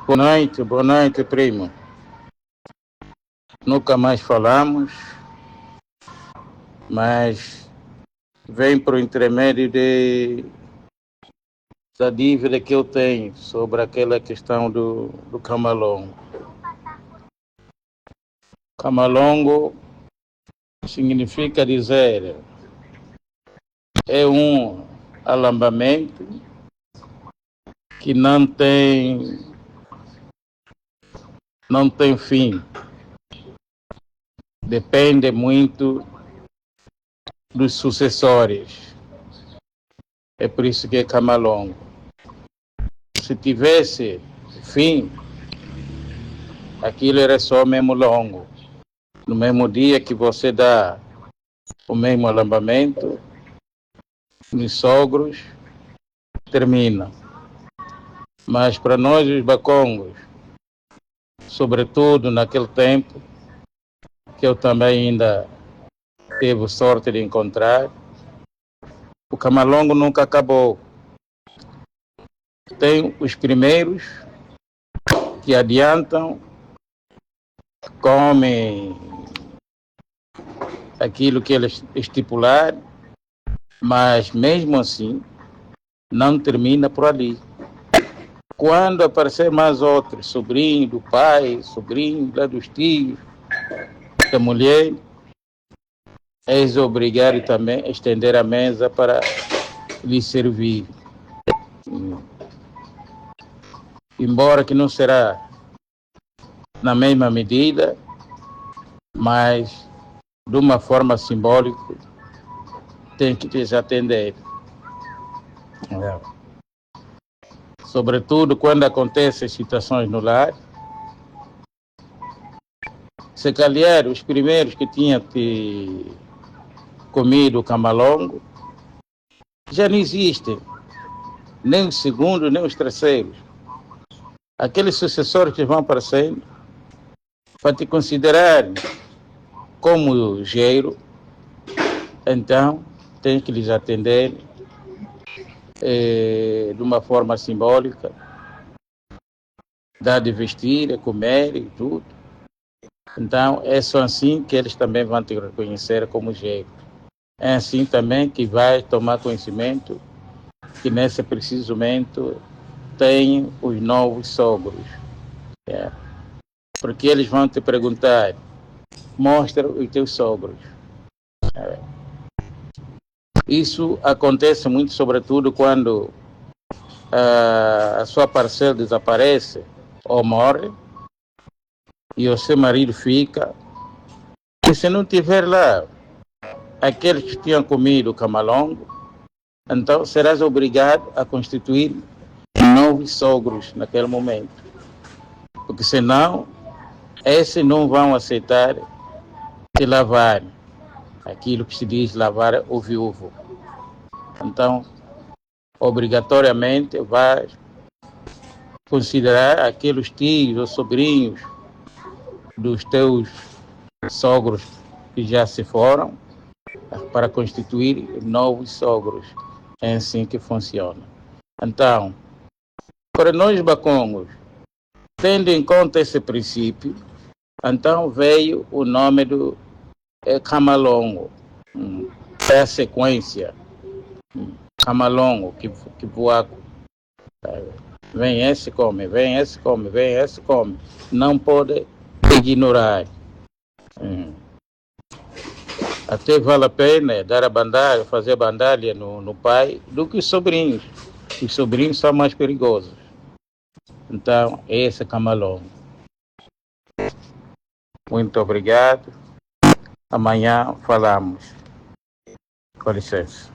Boa noite, primo. Nunca mais falamos, mas vem por intermédio da dívida que eu tenho sobre aquela questão do camalongo. Camalongo significa dizer, é um alambamento que não tem fim. Depende muito dos sucessores. É por isso que é camalongo. Se tivesse fim, aquilo era só mesmo longo. No mesmo dia que você dá o mesmo alambamento, nos sogros, termina. Mas para nós, os bacongos, sobretudo naquele tempo, que eu também ainda tive sorte de encontrar, o camalongo nunca acabou. Tem os primeiros que adiantam, comem aquilo que eles estipularem, mas mesmo assim não termina por ali. Quando aparecer mais outros, sobrinho do pai, sobrinho lá dos tios, da mulher, és obrigado também a estender a mesa para lhe servir. Embora que não será na mesma medida, mas de uma forma simbólica, tem que lhes atender. Sobretudo quando acontecem situações no lar, se calhar os primeiros que tinham comido o camalongo já não existem, nem os segundos, nem os terceiros. Aqueles sucessores que vão aparecendo, para te considerar como geiro, então tem que lhes atender de uma forma simbólica, dar de vestir, comer e tudo. Então é só assim que eles também vão te reconhecer como geiro. É assim também que vai tomar conhecimento que nesse preciso momento tem os novos sogros. Porque eles vão te perguntar, mostra os teus sogros. Isso acontece muito, sobretudo, quando a sua parceira desaparece ou morre e o seu marido fica. E se não tiver lá aqueles que tinham comido o camalongo, então serás obrigado a constituir novos sogros naquele momento. Porque senão, esses não vão aceitar te lavar. Aquilo que se diz lavar o viúvo. Então, obrigatoriamente vai considerar aqueles tios ou sobrinhos dos teus sogros que já se foram para constituir novos sogros. É assim que funciona. Então, para nós bacongos, tendo em conta esse princípio, então veio o nome do camalongo. É a sequência. Camalongo, que voaco. Vem esse, come, vem esse, come, vem esse, come. Não pode ignorar. Até vale a pena dar a bandalha, fazer a bandalha no pai do que os sobrinhos. Os sobrinhos são mais perigosos. Então, esse é camalongo. Muito obrigado. Amanhã falamos. Com licença.